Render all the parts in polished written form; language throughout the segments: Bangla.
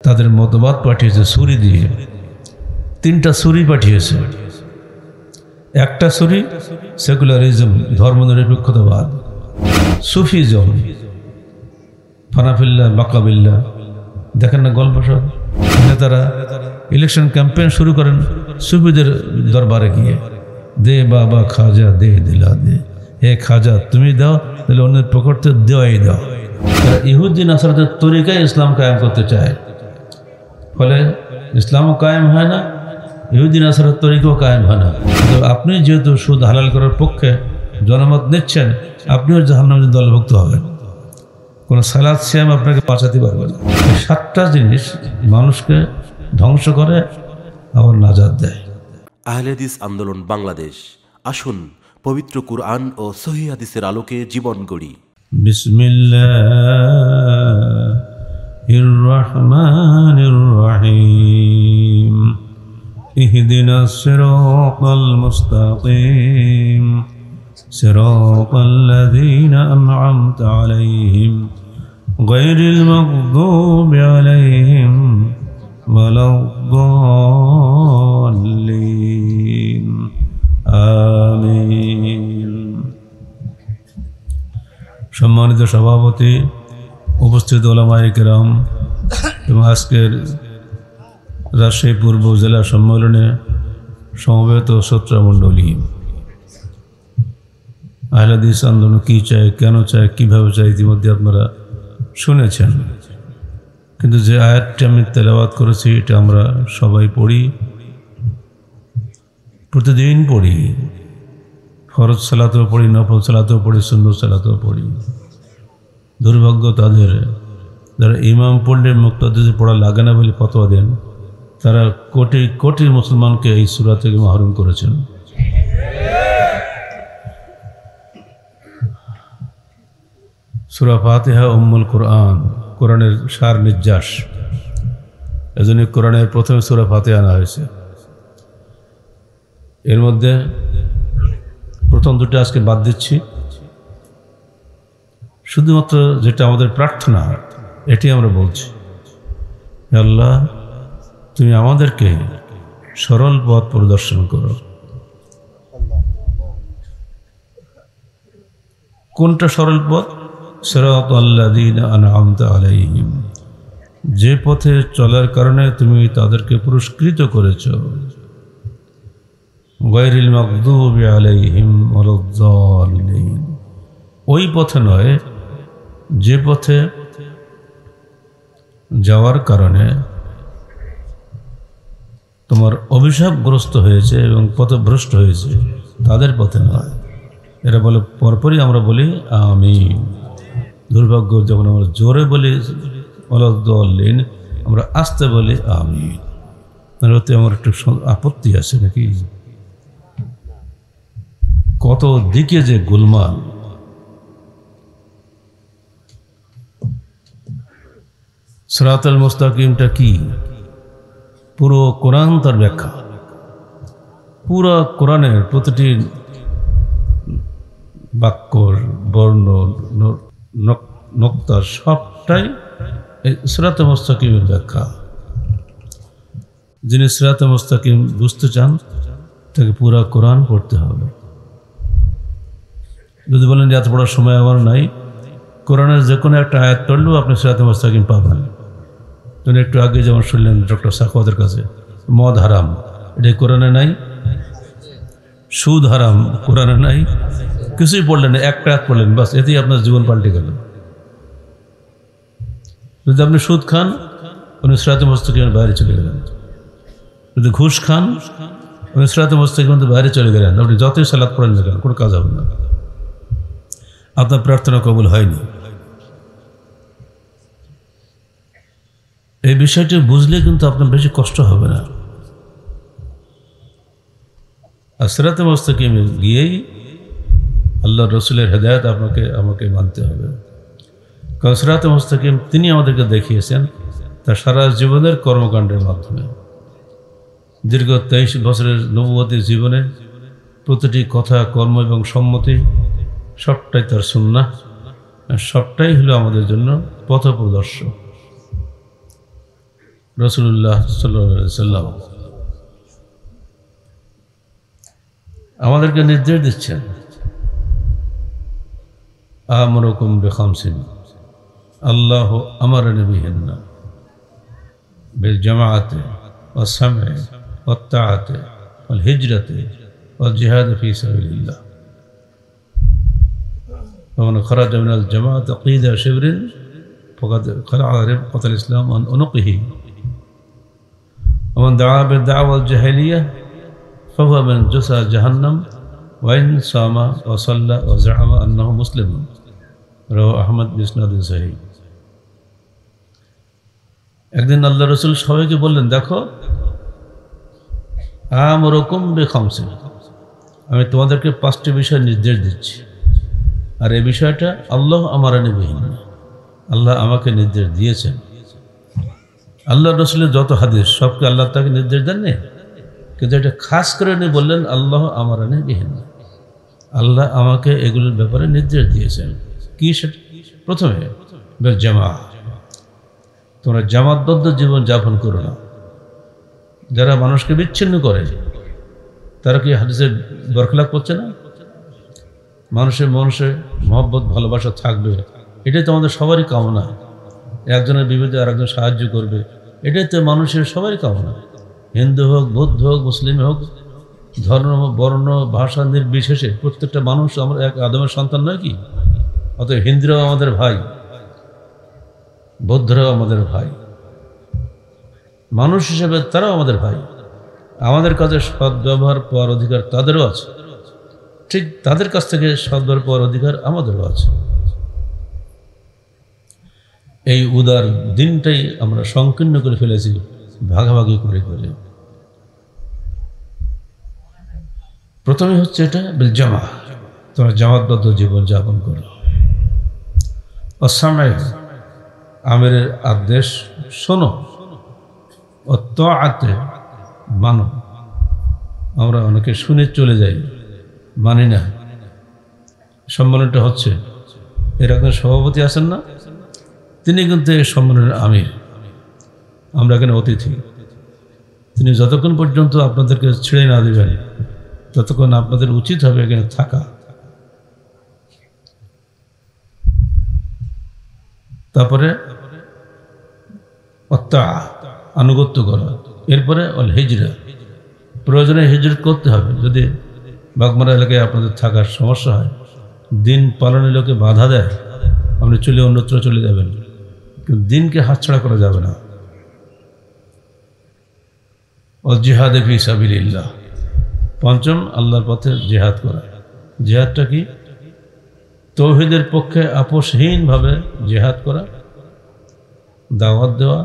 তাদের মতবাদ পাঠিয়েছে ছুরি দিয়ে, 3টা ছুরি পাঠিয়েছে। একটা ছুরি সেকুলারিজম, ধর্মনিরপেক্ষতাবাদ, সুফিজম, ফানাফিল্লা, মাকাবিল্লা, দেখেন না গল্প সব। নেতারা ইলেকশন ক্যাম্পেইন শুরু করেন সুফিদের দরবারে গিয়ে, দে বাবা খাজা দে দিলা দে, হে খাজা তুমি দাও, তাহলে অন্যের পকেটে দেওয়াই দাও। তারা ইহুদি নাসারাদের তরিকায় ইসলাম কায়েম করতে চায়, ফলে ইসলামও কায়েম হয় না, ইহুদি নাসারার তরিকাও কায়েম হয় না। তো আপনি যেহেতু সুদ হালাল করার পক্ষে জনমত নিচ্ছেন, আপনিও জাহান্নামে দলভুক্ত হবেন। কোনো সালাত সিয়াম আপনাকে বাঁচাতে পারবে না। 7টা জিনিস মানুষকে ধ্বংস করে আবার নাজাত দেয়। আহলে হাদিস আন্দোলন বাংলাদেশ, আসুন পবিত্র কুরআন ও সহিহ হাদিসের আলোকে জীবন গড়ি। বিসমিল্লাহির রহমানির রহিম। ইহদিনাস সিরাতাল মুস্তাকিম সিরাতাল্লাযীনা আন'আমতা আলাইহিম গায়রিল মাগদুবি আলাইহিম ওয়ালাদ-দাল্লিন। আমিন। সম্মানিত সভাপতি, উপস্থিত ওলামায়ে কেরাম এবং আজকের রাজশাহী পূর্ব জেলা সম্মেলনে সমবেত শ্রোতৃমণ্ডলী, আহলে হাদিস আন্দোলন কী চায়, কেন চায়, কীভাবে চায় ইতিমধ্যে আপনারা শুনেছেন। কিন্তু যে আয়াতটি আমি তেলাওয়াত করেছি এটা আমরা সবাই পড়ি, প্রতিদিন পড়ি। ফরজ সালাতেও পড়ি, নফল সালাতেও পড়ি, সুন্নত সালাতেও পড়ি। দুর্ভাগ্য তাদের যারা ইমাম পড়লে মুক্তাদিদের পড়া লাগে না বলে ফতোয়া দেন, তারা কোটি কোটি মুসলমানকে এই সূরা থেকে মাহরুম করেছেন। সূরা ফাতিহা উম্মুল কুরআন, কোরআনের সার নির্যাস। এজন্য কোরআনের প্রথমে সূরা ফাতিহা আনা হয়েছে। এর মধ্যে প্রথম দুটো আজকে বাদ দিচ্ছি, শুধুমাত্র যেটা আমাদের প্রার্থনা এটি আমরা বলছি, আল্লাহ তুমি আমাদেরকে সরল পথ প্রদর্শন করো। কোনটা সরল পথ? সিরাতাল্লাযীনা আন'আমতা আলাইহিম, যে পথে চলার কারণে তুমি তাদেরকে পুরস্কৃত করেছো। গায়রিল মাগদুবি আলাইহিম ওয়ালাদ-দাল্লিন, ওই পথে নয় যে পথে যাওয়ার কারণে তোমার অভিশাপগ্রস্ত হয়েছে এবং পথভ্রষ্ট হয়েছে, তাদের পথে নয়। এরা বলে পরপরই আমরা বলি আমিন। দুর্ভাগ্য যখন আমরা জোরে বলি ওয়ালাদ-দাল্লিন, আমরা আস্তে বলি আমিন। ওতে আমার একটু আপত্তি আছে নাকি? কত দিকে যে গোলমাল। সিরাতাল মুস্তাকিমটা কি? পুরো কোরআন তার ব্যাখ্যা। পুরো কোরআনের প্রতিটি বাক্য, বর্ণ, নক্তা সবটাই সিরাতে মুস্তাকিমের ব্যাখ্যা। যিনি সিরাতে মুস্তাকিম বুঝতে চান তাকে পুরা কোরআন পড়তে হবে। যদি বলেন যে এত পড়ার সময় আমার নাই, কোরআনের যে কোনো একটা আয়াত পড়লেও আপনি সিরাতে মুস্তাকিম পাবেন। তুমি একটু আগে যেমন শুনলেন ডক্টর সাখাওয়াতের কাছে, মদ হারাম, এটা কোরআনে নাই। সুদ হারাম, কোরআনে নাই। কিছুই পড়লেন না, একটা আয়াত পড়লেন, বাস এতেই আপনার জীবন পাল্টে গেল। যদি আপনি সুদ খান, উনি সিরাতে মুস্তাকিমের বাইরে চলে গেলেন। যদি ঘুষ খান, উনি সিরাতে মুস্তাকিমের বাইরে চলে গেলেন। আপনি যতই সালাত পড়েন না কেন, কোনো কাজ হবে না, আপনার প্রার্থনা কবুল হয়নি। এই বিষয়টি বুঝলে কিন্তু আপনার বেশি কষ্ট হবে না। আর সিরাতে মুস্তাকিমে গিয়েই আল্লাহ রসুলের হেদায়েত আমাকে মানতে হবে। কারণ সিরাতে মুস্তাকিম তিনি আমাদেরকে দেখিয়েছেন তার সারা জীবনের কর্মকাণ্ডের মাধ্যমে। দীর্ঘ 23 বছরের নবুয়তের জীবনে প্রতিটি কথা, কর্ম এবং সম্মতি সবটাই তার সুন্নাহ, সবটাই হলো আমাদের জন্য পথপ্রদর্শক। রাসূলুল্লাহ সাল্লাল্লাহু আলাইহি সাল্লাম আমাদেরকে নির্দেশ দিচ্ছেন, আমরুকুম বিখামসিন আল্লাহ আমারানি বিহিন্না বিল জামাআতি ওয়াস সাম'i ওয়াত তাআতি ওয়াল হিজরাতি ওয়াল জিহাদ ফি সাবিলিল্লাহ ومن خرج من الجماعة قيد شبر فقد خلع ربقة الإسلام عن عنقه ومن دعا بالدعوة الجاهلية فهو من جثى جهنم وإن صام وصلى وزعم أنه مسلم رواه أحمد بإسناد صحيح। একদিন আল্লাহ রসুল সবাইকে বললেন, দেখো আমরুকুম বিখামসিন, আমি তোমাদেরকে 5টি বিষয় নির্দেশ দিচ্ছি, আর এই বিষয়টা আল্লাহ আমারানি বিহিন্না, আল্লাহ আমাকে নির্দেশ দিয়েছেন। আল্লাহ রসুলের যত হাদিস সবকে আল্লাহ তাকে নির্দেশ দেননি, কিন্তু এটা খাস করে উনি বললেন আল্লাহ আমারানি বিহিন্না, আল্লাহ আমাকে এগুলোর ব্যাপারে নির্দেশ দিয়েছেন। কি সেটা? প্রথমে বেল জামা, তোমরা জামাতবদ্ধ জীবন যাপন করো না। যারা মানুষকে বিচ্ছিন্ন করে তারা কি হাদিসের বরখলাপ করছে না? মানুষের মহব্বত ভালোবাসা থাকবে, এটাই তো আমাদের সবারই কামনা। একজনের বিপদে আর একজন সাহায্য করবে, এটাই তো মানুষের সবারই কামনা। হিন্দু হোক, বৌদ্ধ হোক, মুসলিম হোক, ধর্ম বর্ণ ভাষা নির্বিশেষে প্রত্যেকটা মানুষ আমরা এক আদমের সন্তান নয় কি? অতএব হিন্দুরাও আমাদের ভাই, বৌদ্ধরাও আমাদের ভাই, মানুষ হিসেবে তারাও আমাদের ভাই। আমাদের কাছে সৎ ব্যবহার পাওয়ার অধিকার তাদেরও আছে, ঠিক তাদের কাছ থেকে সদ্ব্যবহার পাওয়ার অধিকার আমাদেরও আছে। এই উদার দিনটাই আমরা সংকীর্ণ করে ফেলেছি ভাগাভাগি করে করে। প্রথমে হচ্ছে এটা বিল জামা, তোমরা জামাতবদ্ধ জীবন যাপন করো। অসামে আমিরের আদেশ শোনো, ও তাআতে মানো। আমরা অনেকে শুনে চলে যাই, মানি না। সম্মেলনটা হচ্ছে, এর একজন সভাপতি আছেন না, তিনি কিন্তু এই সম্মেলনের আমির, আমরা এখানে অতিথি। তিনি যতক্ষণ পর্যন্ত আপনাদেরকে ছেড়ে না দেবেন ততক্ষণ আপনাদের উচিত হবে এখানে থাকা। তারপরে আনুগত্য করা, এরপরে অল হিজরা, প্রয়োজনে হিজরত করতে হবে। যদি বাগমারা এলাকায় আপনাদের থাকার সমস্যা হয়, দিন পালনের লোকে বাধা দেয়, আপনি চলে অন্যত্র চলে যাবেন, কিন্তু দিনকে হাতছাড়া করা যাবে না। ওয়াল জিহাদে ফি সাবিলিল্লাহ, পঞ্চম আল্লাহর পথে জিহাদ করা। জিহাদটা কি? তৌহিদের পক্ষে আপোষহীনভাবে জিহাদ করা, দাওয়াত দেওয়া,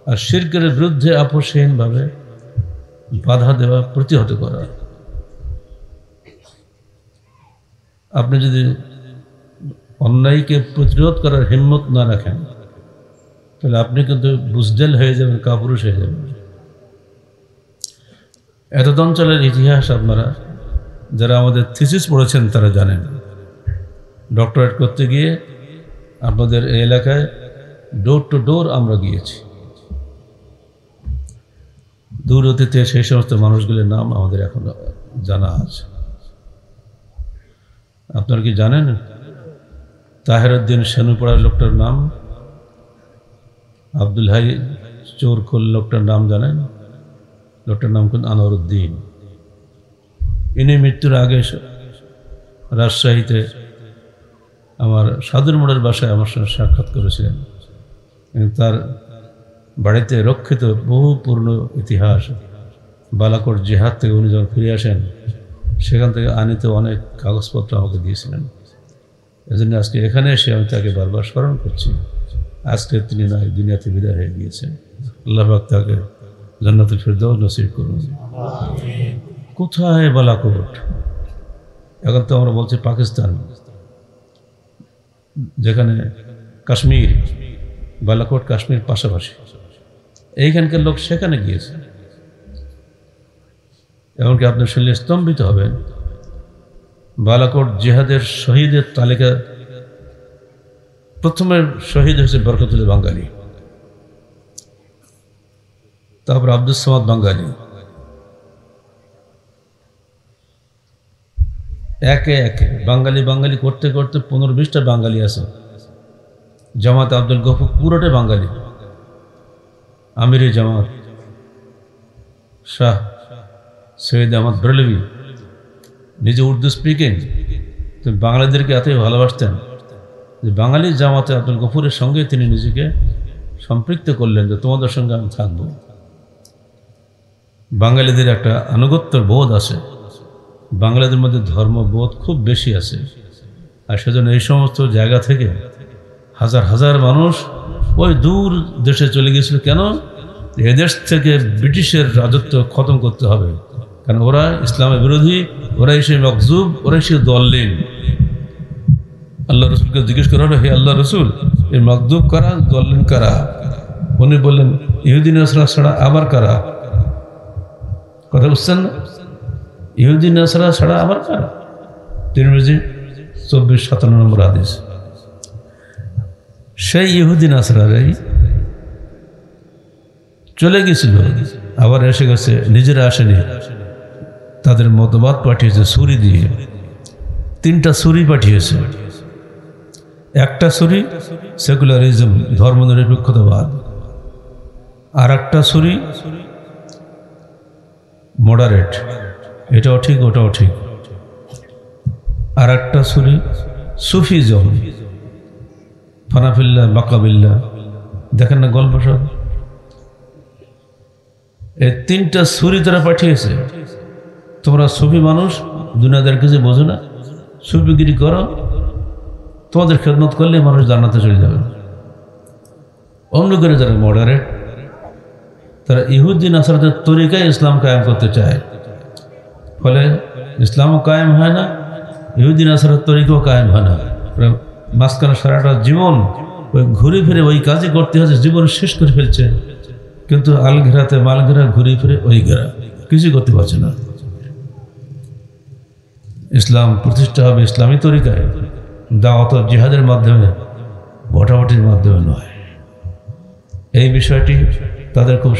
আর শিরকের বিরুদ্ধে আপোষহীনভাবে বাধা দেওয়া, প্রতিহত করা। আপনি যদি অন্যায়কে প্রতিরোধ করার হিম্মত না রাখেন তাহলে আপনি কিন্তু বুজদেল হয়ে যাবেন, কাপুরুষ হয়ে যাবেন। এতদ অঞ্চলের ইতিহাস আপনারা যারা আমাদের থিসিস পড়েছেন তারা জানেন। ডক্টরেট করতে গিয়ে আপনাদের এই এলাকায় ডোর টু ডোর আমরা গিয়েছি। দূর অতীতে সেই সমস্ত মানুষগুলোর নাম আমাদের এখন জানা আছে। আপনারা কি জানেন তাহেরউদ্দিন সেনুপাড়ার লোকটার নাম? আব্দুল হাই চোরখোল লোকটার নাম জানেন? লোকটার নাম কোন? আনোয়ারউদ্দিন। ইনি মৃত্যুর আগে রাজশাহীতে আমার সাধুর মোড়ের বাসায় আমার সঙ্গে সাক্ষাৎ করেছিলেন। তার বাড়িতে রক্ষিত বহু পূর্ণ ইতিহাস, বালাকোট জিহাদ থেকে উনি যখন ফিরে আসেন সেখান থেকে আনিত অনেক কাগজপত্র আমাকে দিয়েছিলেন। এজন্য আজকে এখানে এসে আমি তাকে বারবার স্মরণ করছি। আজকে তিনি নয়, দুনিয়াতে বিদায় হয়ে গিয়েছেন। আল্লাহ পাক তাকে জান্নাতুল ফিরদাউস নসিব করুন। কোথায় বালাকোট? এখন তো আমরা বলছি পাকিস্তান, যেখানে কাশ্মীর, বালাকোট কাশ্মীর পাশাপাশি। এইখানকার লোক সেখানে গিয়েছে। এমনকি আপনি শুনলে স্তম্ভিত হবেন, বালাকোট জিহাদের শহীদের তালিকা প্রথমে শহীদ হয়েছে বরকতুল্লাহ বাঙ্গালী। তারপর আব্দুস সামাদ বাঙালি, একে একে বাঙালি বাঙালি করতে করতে 15-20টা বাঙালি আছে। জামাত আব্দুল গফুর পুরোটাই বাঙালি। আমিরি জামাত শাহ সৈয়দ আহমদ ব্রেলভি নিজে উর্দু স্পিকিং, তো বাঙালিদেরকে এতই ভালোবাসতেন যে বাঙালি জামাতে আব্দুল গফুরের সঙ্গে তিনি নিজেকে সম্পৃক্ত করলেন যে তোমাদের সঙ্গে আমি থাকব। বাঙালিদের একটা আনুগত্যের বোধ আছে, বাঙালিদের মধ্যে ধর্মবোধ খুব বেশি আছে, আর সেজন্য এই সমস্ত জায়গা থেকে হাজার হাজার মানুষ ওই দূর দেশে চলে গিয়েছিল। কেন? এদেশ থেকে ব্রিটিশের রাজত্ব খতম করতে হবে, কারণ ওরা ইসলামের বিরোধী, ওরা এসে মকজুব, ওরা এসে দলিল। আল্লাহ রসুলকে জিজ্ঞেস করা হলো, হে আল্লাহ রসুল, এই মকজুব কারা, দলিল কারা? উনি বললেন, ইহুদি নাসরা ছাড়া আবার কারা? কথা বুঝছেন না? ইহুদি নাসরা ছাড়া আবার কারা? তিরমিজি 24-57 নম্বর হাদিস। সেই ইহুদি নাসরারাই চলে গেছিল, আবার এসে গেছে, নিজেরা আসেনি, তাদের মতবাদ পাঠিয়েছে ছুরি দিয়ে। 3টা ছুরি পাঠিয়েছে। একটা ছুরি সেকুলারিজম, ধর্মনিরপেক্ষতাবাদ, আর একটা ছুরি মডারেট, এটাও ঠিক ওটাও ঠিক, আর একটা ছুরি সুফিজম, ফানাফিল্লা বাকাবিল্লা। দেখেন না গল্প সব, এই 3টা ছুরি তারা পাঠিয়েছে। তোমরা সুফি মানুষ, দুনিয়াদের কিছু বোঝো না, সুফিগিরি করো, তোমাদের খেদমত করলে মানুষ জান্নাতে চলে যাবে। অন্য করে যারা মডারেট, তারা ইহুদি নাসরাদের তরিকায় ইসলাম কায়েম করতে চায়, ফলে ইসলামও কায়েম হয় না, ইহুদি নাসরার তরিকাও কায়েম হয় না। মাঝখানে সারাটা জীবন ওই ঘুরে ফিরে ওই কাজই করতে হচ্ছে, জীবন শেষ করে ফেলছে, কিন্তু আল ঘেরাতে মাল ঘেরা, ঘুরে ফিরে ওই ঘেরা, কিছুই করতে পারছে না। ইসলাম প্রতিষ্ঠা হবে ইসলামী তরিকায়, দাওয়াত ও জিহাদের মাধ্যমে, ভোটাভুটির মাধ্যমে নয়। এই বিষয়টি তাদের খুব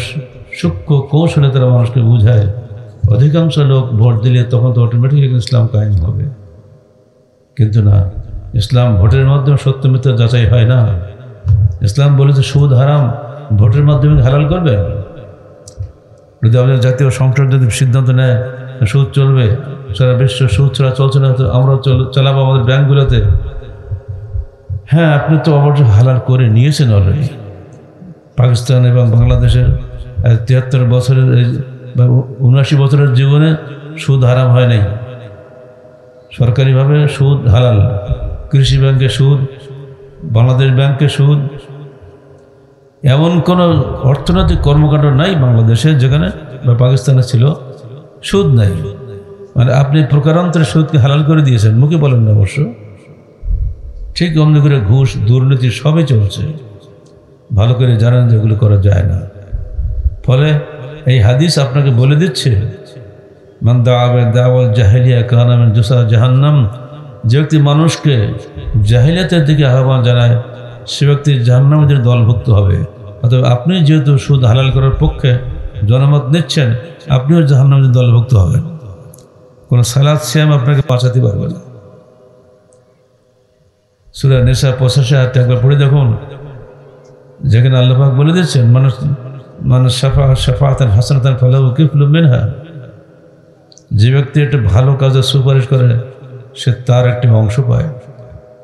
সূক্ষ্ম কৌশলে তারা মানুষকে বুঝায়। অধিকাংশ লোক ভোট দিলে তখন তো অটোমেটিক ইসলাম কায়েম হবে, কিন্তু না, ইসলাম ভোটের মাধ্যমে সত্য মিথ্যা যাচাই হয় না। ইসলাম বলেছে সুদ হারাম, ভোটের মাধ্যমে হালাল করবে। যদি আমাদের জাতীয় সংসদ যদি সিদ্ধান্ত নেয় সুদ চলবে, সারা বিশ্ব সুদ ছাড়া চলছে না, তো আমরা চালাবো আমাদের ব্যাংকগুলোতে। হ্যাঁ, আপনি তো অবশ্যই হালাল করে নিয়েছেন অলরেডি। পাকিস্তান এবং বাংলাদেশের 73 বছরের বা 79 বছরের জীবনে সুদ হারাম হয় নাই। সরকারিভাবে সুদ হালাল, কৃষি ব্যাংকে সুদ, বাংলাদেশ ব্যাংকে সুদ, এমন কোনো অর্থনৈতিক কর্মকাণ্ড নাই বাংলাদেশে যেখানে বা পাকিস্তানে ছিল সুদ নাই। মানে আপনি প্রকারান্তরে সুদকে হালাল করে দিয়েছেন, মুখে বলেন না অবশ্য। ঠিক অমনি করে ঘুষ, দুর্নীতি সবই চলছে, ভালো করে জানেন যেগুলো করা যায় না। ফলে এই হাদিস আপনাকে বলে দিচ্ছে, মান দাআবা দাওয়াল জাহিলিয়া কানা মিন জুসা জাহান্নাম, যে ব্যক্তি মানুষকে জাহিলিয়াতের দিকে আহ্বান জানায় সে ব্যক্তি জাহান্নামীদের দলভুক্ত হবে। অতএব আপনি যেহেতু সুদ হালাল করার পক্ষে জনমত নিচ্ছেন, আপনিও জাহান্নামীদের দলভুক্ত হবেন। কোনো সালাত সিয়াম আপনাকে বাঁচাতে পারবে না। সূরা নিসা 85 আয়াতটা একবার পড়ে দেখুন, যেখানে আল্লাহ পাক বলে দিচ্ছেন, মানুষ শাফাআতান হাসানাতান ফালাহু কিফলুম মিনহা, যে ব্যক্তি একটা ভালো কাজের সুপারিশ করে সে তার একটি অংশ পায়,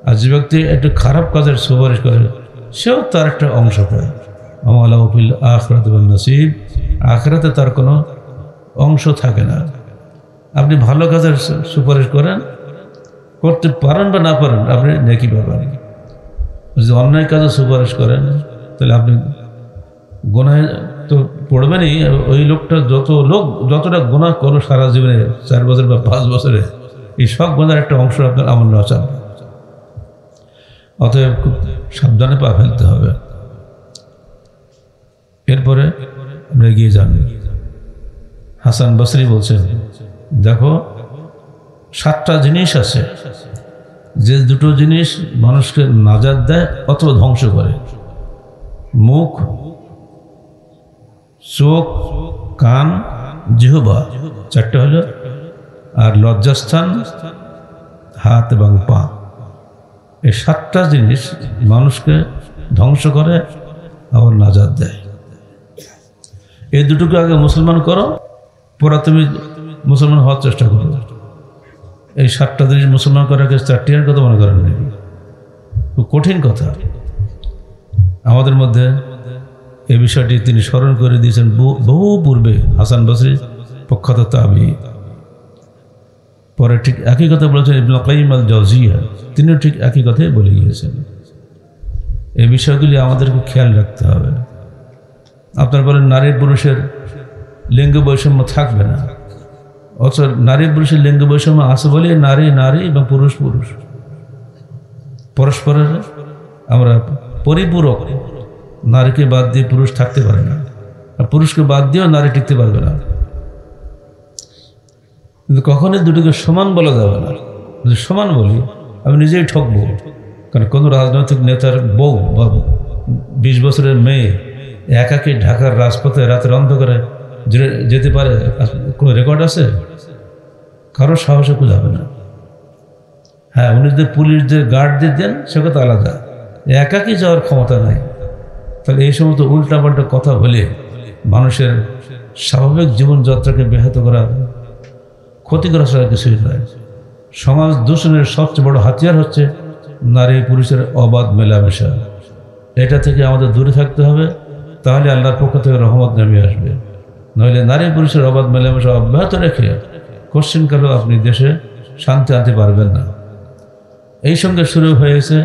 আর যে ব্যক্তি একটা খারাপ কাজের সুপারিশ করে সেও তার একটা অংশ পায়। আমালাহু ফিল আখিরাতি ওয়ান নসিব, আখিরাতে তার কোনো অংশ থাকে না। আপনি ভালো কাজের সুপারিশ করেন, করতে পারেন বা না পারেন, আপনি নেকি পাবেন। যদি অন্যায় কাজে সুপারিশ করেন তাহলে আপনি গুনাহে তো পড়বেনই। ওই লোকটা যতটা গুনাহ করো সারা জীবনে, 4 বছর বা 5 বছরে, এই সব গুনার একটা অংশ আপনার আমল নামা চাপবে। অতএব খুব সাবধানে পা ফেলতে হবে। এরপরে আমরা এগিয়ে যান। হাসান বসরি বলছেন, দেখো 7টা জিনিস আছে যে দুটো জিনিস মানুষকে নাজাত দেয় অথবা ধ্বংস করে। মুখ, চোখ, কান, জিহ্বা, চারটে হলো, আর লজ্জাস্থান, হাত এবং পা। এই 7টা জিনিস মানুষকে ধ্বংস করে আবার নাজাত দেয়। এই দুটোকে আগে মুসলমান করো, পরে তুমি মুসলমান হওয়ার চেষ্টা করো। এই 7টা জিনিস মুসলমান করাকে 4টির কথা মনে করেন নাকি? খুব কঠিন কথা। আমাদের মধ্যে এই বিষয়টি তিনি স্মরণ করে দিয়েছেন বহু পূর্বে, হাসান বসরি প্রখ্যাত তাবী। পরে ঠিক একই কথা বলেছেন ইবনে কাইয়িম আল জাওজিয়া, তিনিও ঠিক একই কথাই বলে গিয়েছেন। এই বিষয়গুলি আমাদেরকে খেয়াল রাখতে হবে। আপনার বলেন নারী পুরুষের লিঙ্গ বৈষম্য থাকবে না, অথচ নারী পুরুষের লিঙ্গ বৈষম্য আছে বলে নারী নারী এবং পুরুষ পুরুষ, পরস্পরের আমরা পরিপূরক। নারীকে বাদ দিয়ে পুরুষ থাকতে পারে না, আর পুরুষকে বাদ দিয়েও নারী টিকতে পারবে না। কিন্তু কখনোই দুটোকে সমান বলা যাবে না। যদি সমান বলি আমি নিজেই ঠকবো, কারণ কোনো রাজনৈতিক নেতার বউ বা 20 বছরের মেয়ে একাকী ঢাকার রাজপথে রাতের অন্ধকারে যেতে পারে? কোনো রেকর্ড আছে? কারো সাহসে যাবে না। হ্যাঁ, উনি যদি পুলিশদের গার্ড দিয়ে দেন সে কথা আলাদা, একাকী যাওয়ার ক্ষমতা নাই। তাহলে এই সমস্ত উল্টাপাল্টা কথা বলে মানুষের স্বাভাবিক জীবনযাত্রাকে ব্যাহত করা, ক্ষতি করা ছাড়া কিছুই নয়। সমাজ দূষণের সবচেয়ে বড় হাতিয়ার হচ্ছে নারী পুরুষের অবাধ মেলামেশা। এটা থেকে আমাদের দূরে থাকতে হবে, তাহলে আল্লাহর পক্ষ থেকে রহমত নেমে আসবে। নইলে নারী পুরুষের অবাধ মেলামেশা অব্যাহত রেখে কোশ্চিনকালেও আপনি দেশে শান্তি আনতে পারবেন না। এই সঙ্গে শুরু হয়েছে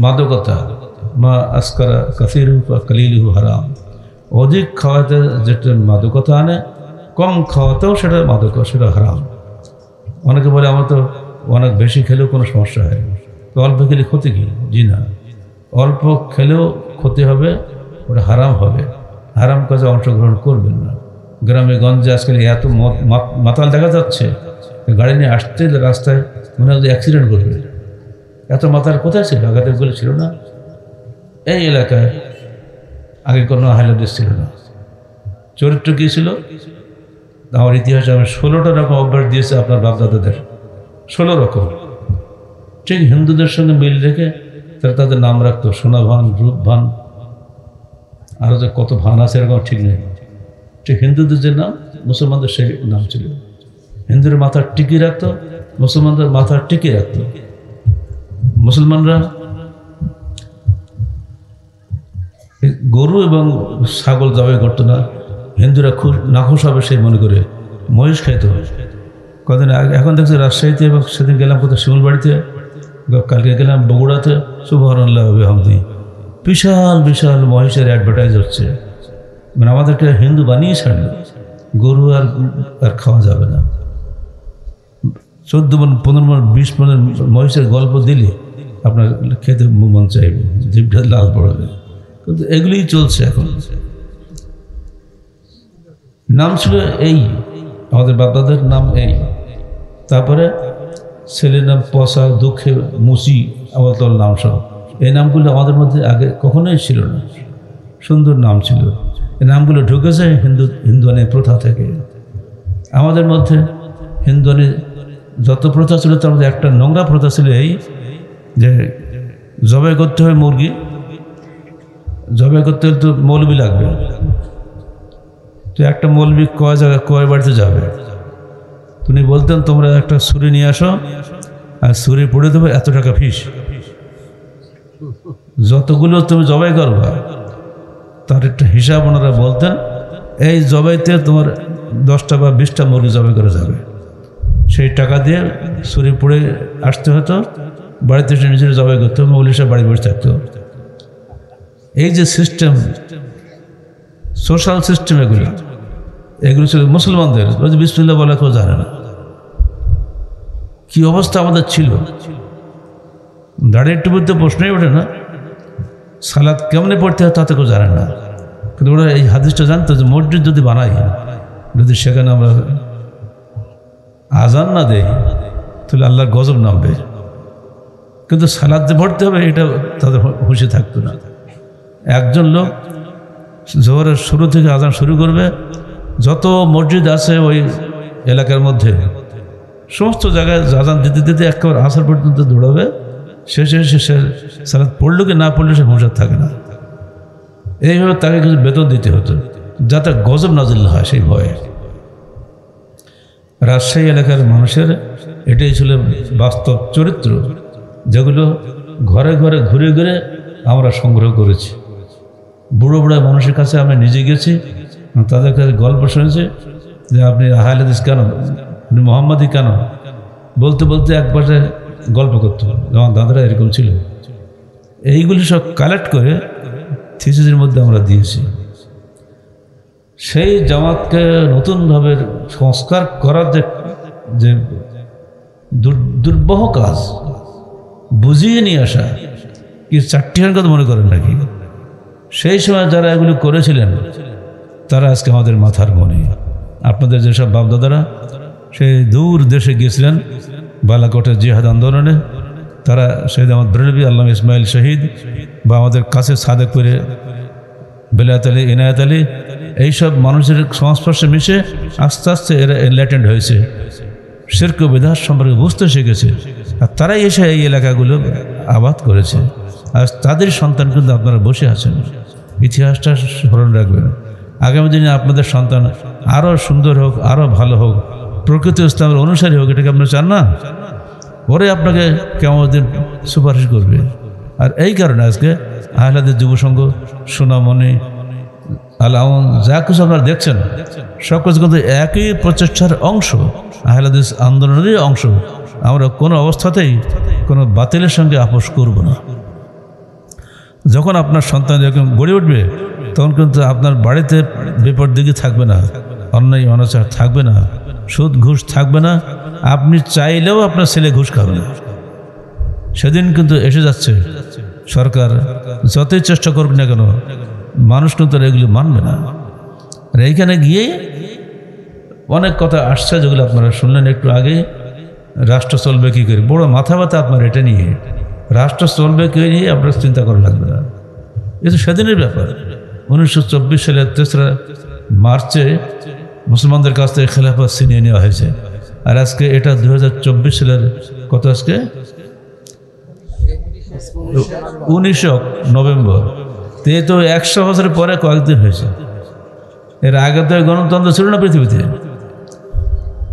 মাদকতা। মা আসকারা কাসিরু কালিলুহু হারাম। অধিক খাওয়াতে যেটা মাদকতা আনে, কম খাওয়াতেও সেটা মাদক, সেটা হারাম। অনেকে বলে আমার তো অনেক বেশি খেলেও কোনো সমস্যা হয় না, তো অল্প খেলে ক্ষতি কি? জি না, অল্প খেলেও ক্ষতি হবে, ওটা হারাম হবে। হারাম কাজে অংশগ্রহণ করবেন না। গ্রামে গঞ্জে আজকাল এত মাতাল দেখা যাচ্ছে, গাড়ি নিয়ে আসতে রাস্তায় মনে হয় অ্যাক্সিডেন্ট করবে। এত মাতাল কোথায় ছিল? আগাতে বলে ছিল না এই এলাকায়, আগে কোনো হাইলাইট ছিল না। চরিত্র কী ছিল? আমার ইতিহাসে আমি 16টা রকম অভ্যাস দিয়েছে আপনার বাপদাদাদের, 16 রকম। ঠিক হিন্দুদের সঙ্গে মিল রেখে তারা তাদের নাম রাখতো, সোনাভান, রূপভান, আরও যে কত ভান আছে এরকম ঠিক নেই। ঠিক হিন্দুদের যে নাম, মুসলমানদের সেই নাম ছিল। হিন্দুর মাথার টিকি রাখতো, মুসলমানদের মাথার টিকি রাখতো। মুসলমানরা গরু এবং ছাগল জবাই করতো না, হিন্দুরা খুব নাখোশ হবে সেই মনে করে মহিষ খাইত। কদিন আগে, এখন দেখছি রাজশাহীতে, এবং সেদিন গেলাম কোথাও শিমুলবাড়িতে, কালকে গেলাম বগুড়াতে, সুবহানাল্লাহ বিহামদি, বিশাল বিশাল মহিষের অ্যাডভার্টাইজ হচ্ছে। মানে আমাদেরকে হিন্দু বানিয়ে ছাড়লো। গরু আর খাওয়া যাবে না। 14 মণ, 15 মণ, 20 মণের মহিষের গল্প দিলে আপনার খেতে মন চাইবে, জিভটা লাল পড়বে। কিন্তু এগুলিই চলছে এখন। নাম ছিল এই, আমাদের বাপদাদের নাম এই। তারপরে ছেলের নাম পসা, দুঃখে মুসি, আবতল নাম সব। এই নামগুলো আমাদের মধ্যে আগে কখনোই ছিল না, সুন্দর নাম ছিল। এই নামগুলো ঢুকেছে হিন্দুয়ানি প্রথা থেকে। আমাদের মধ্যে হিন্দুয়ানি যত প্রথা ছিল তার মধ্যে একটা নোংরা প্রথা ছিল এই, যে জবাই করতে হয় মুরগি, জবাই করতে হলে তো মৌলবি লাগবে। তো একটা মৌলবি কয় বাড়িতে যাবে, তুমি বলতেন তোমরা একটা ছুরি নিয়ে আসো, আর ছুরি পড়ে দেবো, এত টাকা ফিস। যতগুলো তুমি জবাই করবা তার একটা হিসাব ওনারা বলতেন। এই জবাইতে তোমার 10টা বা 20টা মুরগি জবাই করে যাবে। সেই টাকা দিয়ে ছুরি পড়ে আসতে হতো, বাড়িতে এসে নিজের জবাই করতে হবে, মৌলিক বাড়ি বসে থাকতো। এই যে সিস্টেম, সোশ্যাল সিস্টেম, এগুলো ছিল মুসলমানদের। বিসমিল্লাহ বলা কেউ জানে না। কি অবস্থা আমাদের ছিল! দাঁড়িয়ে টুপিতে প্রশ্নই ওঠে না। সালাদ কেমনে পড়তে হয় তাতে কেউ জানে না। কিন্তু ওরা এই হাদিসটা জানতো যে মসজিদ যদি বানাই, যদি সেখানে আমরা আজান না দেই তাহলে আল্লাহর গজব নামবে। কিন্তু সালাদ যে পড়তে হবে এটা তাদের হুঁশে থাকতো না। একজন লোক জোহরের শুরু থেকে আজান শুরু করবে, যত মসজিদ আছে ওই এলাকার মধ্যে সমস্ত জায়গায় আজান দিতে দিতে একেবারে আসর পর্যন্ত দৌড়াবে। শেষে সালাত পড়লো কি না পড়লে সে হুঁশিয়ার থাকে না। এইভাবে তাকে কিছু বেতন দিতে হতো যাতে গজব নাজিল হয় সেই ভয়ে। রাজশাহী এলাকার মানুষের এটাই ছিল বাস্তব চরিত্র, যেগুলো ঘরে ঘরে ঘুরে ঘুরে আমরা সংগ্রহ করেছি। বুড়ো বুড়ো মানুষের কাছে আমি নিজে গেছি, তাদের কাছে গল্প শুনেছি যে আপনি আহলে হাদিস কেন, আপনি মোহাম্মদী কেন, বলতে বলতে একবারে গল্প করতো। আমার দাদারা এরকম ছিল। এইগুলি সব কালেক্ট করে থিসিসের মধ্যে আমরা দিয়েছি। সেই জামাতকে নতুনভাবে সংস্কার করার যে দুর্বহ কাজ, বুঝিয়ে নিয়ে আসা কি চারটিখান কথা মনে করেন নাকি? সেই সময় যারা এগুলি করেছিলেন তারা আজকে আমাদের মাথার মনি। আপনাদের যেসব বাপদাদারা সেই দূর দেশে গিয়েছিলেন বালাকোটের জিহাদ আন্দোলনে, তারা শহীদ আহমদ ব্রেলভী, আল্লামা ইসমাইল শহীদ, বা আমাদের কাছে সাদেক করে বেলায়েত আলী, ইনায়েত আলী, এইসব মানুষের সংস্পর্শে মিশে আস্তে আস্তে এরা এনলাইটেন্ড হয়েছে, শিরক ও বিদআত সম্পর্কে বুঝতে শিখেছে। আর তারাই এসে এই এলাকাগুলো আবাদ করেছে। আর তাদের সন্তান কিন্তু আপনারা বসে আছেন। ইতিহাসটা স্মরণ রাখবেন। আগামী দিনে আপনাদের সন্তান আরও সুন্দর হোক, আরও ভালো হোক, প্রকৃত ইসলামের অনুসারী হোক, এটাকে আপনারা চান না? ওরে আপনাকে কেমন দিন সুপারিশ করবে। আর এই কারণে আজকে আহলে হাদিস যুব সংঘ, সোনামণি, আল-আউন, যা কিছু আপনারা দেখছেন সব কিছু কিন্তু একই প্রচেষ্টার অংশ, আহলে হাদিস আন্দোলনেরই অংশ। আমরা কোনো অবস্থাতেই কোনো বাতিলের সঙ্গে আপোষ করব না। যখন আপনার সন্তান যখন গড়ে উঠবে তখন কিন্তু আপনার বাড়িতে বিপরদিকে থাকবে না, অন্যায় অনাচার থাকবে না, সুদ ঘুষ থাকবে না। আপনি চাইলেও আপনার ছেলে ঘুষ খাবে না। সেদিন কিন্তু এসে যাচ্ছে। সরকার যতই চেষ্টা করবে না কেন, মানুষ কিন্তু এগুলো মানবে না। আর এইখানে গিয়ে অনেক কথা আসছে যেগুলো আপনারা শুনলেন একটু আগে। রাষ্ট্র চলবে কী করে, বড় মাথা ব্যথা আপনার এটা নিয়ে। রাষ্ট্র চলবে কে নিয়ে আপনার চিন্তা করা লাগবে না। এ তো সেদিনের ব্যাপার। 1924 সালের 3রা মার্চে মুসলমানদের কাছ থেকে খেলাফত ছিনিয়ে নেওয়া হয়েছে। আর আজকে এটা 2024 সালের কত, আজকে 19 নভেম্বর। তো 100 বছরের পরে কয়েকদিন হয়েছে। এর আগে তো গণতন্ত্র ছিল না পৃথিবীতে।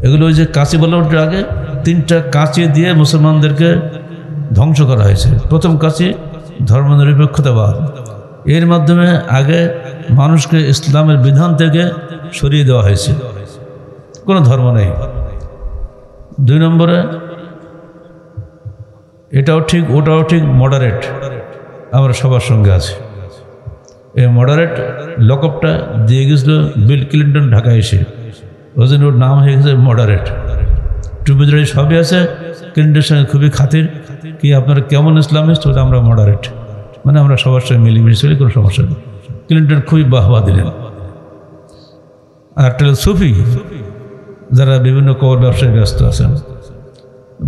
এগুলো ওই যে কাঁচি বলে ওঠার আগে 3টা কাঁচি দিয়ে মুসলমানদেরকে ধ্বংস করা হয়েছে। প্রথম কাঁচি ধর্মনিরপেক্ষতাবাদ, এর মাধ্যমে আগে মানুষকে ইসলামের বিধান থেকে সরিয়ে দেওয়া হয়েছে, কোনো ধর্ম নেই। 2 নম্বরে এটাও ঠিক ওটাও ঠিক, মডারেট, আমরা সবার সঙ্গে আছি। এই মডারেট লকআপটা দিয়ে গেছিল বিল ক্লিন্টন ঢাকায় এসে, ওই জন্য ওর নাম হয়ে গেছে মডারেট। টুপিদের সবই আছে, ক্লিন্টনের সঙ্গে খুবই খাতির। কি আপনারা কেমন ইসলামিস্ট? ওটা আমরা মডারেট, মানে আমরা সবার সঙ্গে মিলেমিশে চলি, কোনো সমস্যা নেই। ক্লিন্টন খুবই বাহবা দিলেন। আর একটা সুফি, যারা বিভিন্ন কবর ব্যবসায় ব্যস্ত আছেন,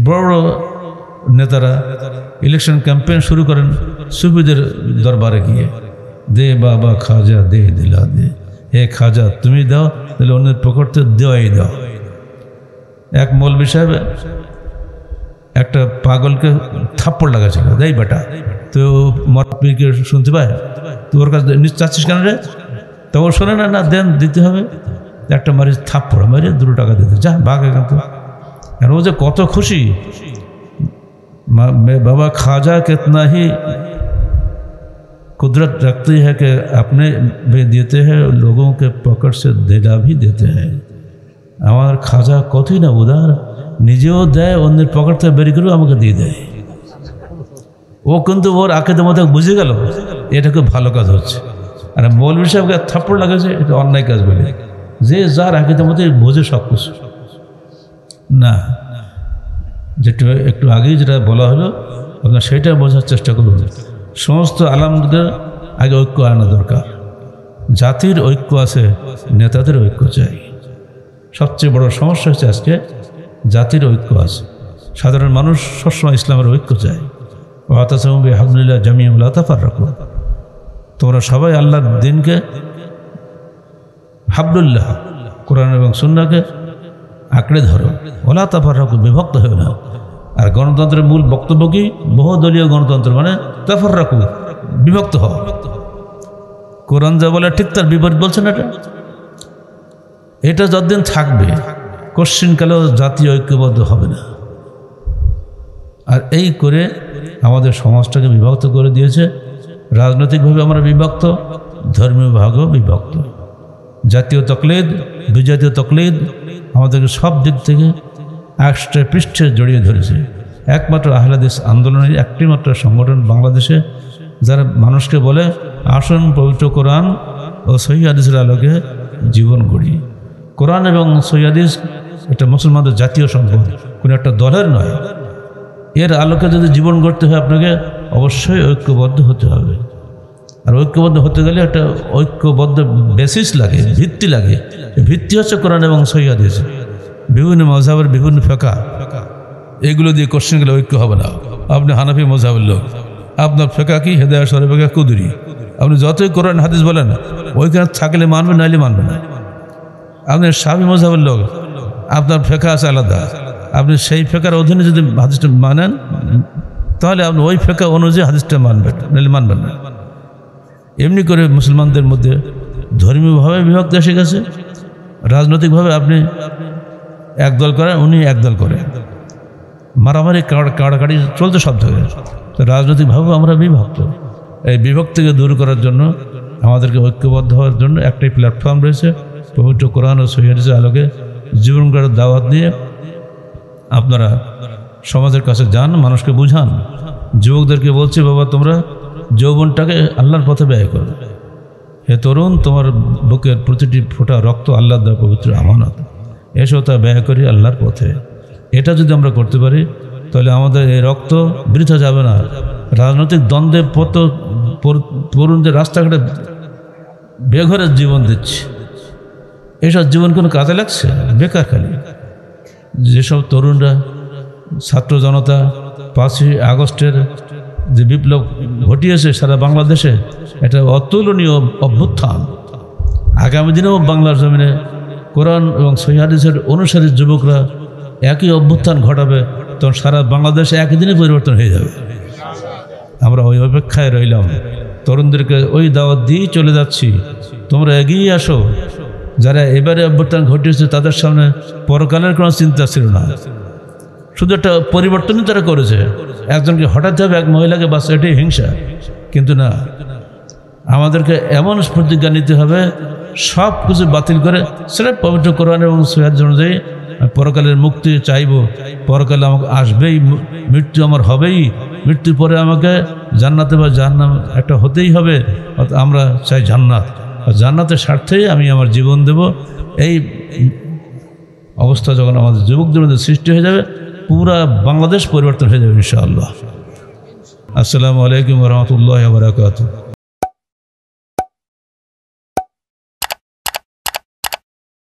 বড় বড় নেতারা ইলেকশন ক্যাম্পেইন শুরু করেন সুফিদের দরবারে গিয়ে, দে বাবা খাজা দে দিলা দে, হে খাজা তুমি দাও, তাহলে অন্যের পকেটে দেওয়াই দাও। এক মৌলবি সাহেব একটা পাগলকে থাপ্পড় লাগাচ্ছিল, দেই বেটা, তো মরপিকে শুনতে পায়, তো ওর কাছে চাচ্ছিস কেন রে? তো ও শোনে না, না দেন, দিতে হবে। একটা মারি থাপ্পড় মারি 2 টাকা দিতে, যা ভাগ এখান থেকে। আর ও যে কত খুশি, बाबा खाजा कितना ही कुदरत रखती है कि अपने भी देते हैं, लोगों के पकड़ से दिला भी देते हैं। আমার খাজা কতই না উদার, নিজেও দেয়, অন্যের পকেট থেকে বের করে আমাকে দিয়ে দেয়। ও কিন্তু ওর আঁকেদের মধ্যে বুঝে গেল এটা খুব ভালো কাজ হচ্ছে। আর মৌলভী সাহেবকে থাপ্পড় লাগাচ্ছে, এটা অন্যায় কাজ বলে। যে যার আঁকেদের মধ্যে বোঝে সব কিছু না। যেটা একটু আগেই যেটা বলা হলো, আপনার সেটা বোঝার চেষ্টা করুন। সমস্ত আলেমদের আগে ঐক্য আনা দরকার। জাতির ঐক্য আছে, নেতাদের ঐক্য চাই। সবচেয়ে বড় সমস্যা হচ্ছে আজকে জাতির ঐক্য আছে, সাধারণ মানুষ সবসময় ইসলামের ঐক্য চায়। ওয়াতাসিমু বিহাবলিল্লাহি জামিআন ওয়া লা তাফাররাকু, তোমরা সবাই আল্লাহর দ্বীনকে হাবলুল্লাহ, কোরআন এবং সুন্নাহকে আঁকড়ে ধরো, ওলা তাফাররাকু, বিভক্ত হয়ে না। আর গণতন্ত্রের মূল বক্তব্য কি? বহুদলীয় গণতন্ত্র, মানে তাফাররাকু, বিভক্ত হও। কোরআন যা বলে ঠিক তার বিপরীত বলছে না। এটা যতদিন থাকবে কোশ্চিনকালেও জাতীয় ঐক্যবদ্ধ হবে না। আর এই করে আমাদের সমাজটাকে বিভক্ত করে দিয়েছে। রাজনৈতিকভাবে আমরা বিভক্ত, ধর্মীয় ভাগও বিভক্ত। জাতীয় তকলিদ, বিজাতীয় তকলিদ আমাদেরকে সব দিক থেকে একশো পৃষ্ঠে জড়িয়ে ধরেছে। একমাত্র আহলে হাদিস আন্দোলনের একটি মাত্র সংগঠন বাংলাদেশে, যারা মানুষকে বলে আসুন পবিত্র কোরআন ও সহিহ হাদিসের আলোকে জীবন গড়ি। কোরআন এবং সহিহ হাদিস এটা মুসলমানদের জাতীয় সম্পদ, কোনো একটা দলের নয়। এর আলোকে যদি জীবন গড়তে হয় আপনাকে অবশ্যই ঐক্যবদ্ধ হতে হবে। আর ঐক্যবদ্ধ হতে গেলে একটা ঐক্যবদ্ধ বেসিস লাগে, ভিত্তি লাগে। ভিত্তি হচ্ছে কোরআন এবং সহিহ হাদিস। বিভিন্ন মযহাবের বিভিন্ন ফিকহ, এগুলো দিয়ে কোশ্চেন গেলে ঐক্য হবে না। আপনি হানাফি মযহাবের লোক, আপনার ফিকহ কি? হেদায়াত শরীফ কুদরি। আপনি যতই কোরআন হাদিস বলেন ওইখানে থাকলে মানবেন, নাইলে মানবেন না। আপনি শাফি মযহাবের লোক, আপনার ফিকহ আছে আলাদা। আপনি সেই ফিকহের অধীনে যদি হাদিসটা মানেন তাহলে আপনি ওই ফিকহ অনুযায়ী হাদিসটা মানবেন, নাহলে মানবেন না। এমনি করে মুসলমানদের মধ্যে ধর্মীয়ভাবে বিভক্ত এসে গেছে। রাজনৈতিকভাবে আপনি একদল করেন, উনি একদল করেন, মারামারি কাড়াকাড়ি চলতে সব থেকে। তো রাজনৈতিকভাবেও আমরা বিভক্ত। এই বিভক্তিকে দূর করার জন্য আমাদেরকে ঐক্যবদ্ধ হওয়ার জন্য একটাই প্ল্যাটফর্ম রয়েছে, পবিত্র কোরআন ও সহিহ হাদিসের আলোকে জীবন গড়ার দাওয়াত নিয়ে আপনারা সমাজের কাছে যান, মানুষকে বুঝান। যুবকদেরকে বলছি, বাবা তোমরা যৌবনটাকে আল্লাহর পথে ব্যয় করো। হে তরুণ, তোমার বুকের প্রতিটি ফোঁটা রক্ত আল্লাহর দেওয়া পবিত্র আমানত, এসো তা ব্যয় করি আল্লাহর পথে। এটা যদি আমরা করতে পারি তাহলে আমাদের এই রক্ত বৃথা যাবে না। রাজনৈতিক দ্বন্দ্বে তরুণদের রাস্তাঘাটে বেঘরে জীবন দিচ্ছে, এসব জীবন কোনো কাজে লাগছে? বেকার খালি। যেসব তরুণরা, ছাত্র জনতা 5ই আগস্টের যে বিপ্লব ঘটিয়েছে সারা বাংলাদেশে, এটা অতুলনীয় অভ্যুত্থান। আগামী দিনেও বাংলার জমিনে কোরআন এবং সহিহ হাদিসের অনুসারী যুবকরা একই অভ্যুত্থান ঘটাবে, তখন সারা বাংলাদেশে একই দিনে পরিবর্তন হয়ে যাবে। আমরা ওই অপেক্ষায় রইলাম। তরুণদেরকে ওই দাওয়াত দিয়েই চলে যাচ্ছি, তোমরা এগিয়ে আসো। যারা এবারে অভ্যুত্থান ঘটিয়েছে তাদের সামনে পরকালের কোনো চিন্তা ছিল না, শুধু একটা পরিবর্তনই তারা করেছে। একজনকে হঠাৎ হবে, এক মহিলাকে, বাস এটাই হিংসা। কিন্তু না, আমাদেরকে এমন প্রতিজ্ঞা নিতে হবে সব কিছু বাতিল করে সেটা পবিত্র কোরআন এবং সহিহ হাদিস অনুযায়ী পরকালের মুক্তি চাইব। পরকালে আমাকে আসবেই, মৃত্যু আমার হবেই, মৃত্যুর পরে আমাকে জান্নাতে বা জাহান্নাম একটা হতেই হবে। আমরা চাই জান্নাত, আর জান্নাতের স্বার্থেই আমি আমার জীবন দেব। এই অবস্থা যখন আমাদের যুবকদের মধ্যে সৃষ্টি হয়ে যাবে, পুরা বাংলাদেশ পরিবর্তন হয়ে যাবে ইনশাআল্লাহ। আসসালামু আলাইকুম ওয়া রাহমাতুল্লাহি ওয়া বারাকাতুহু।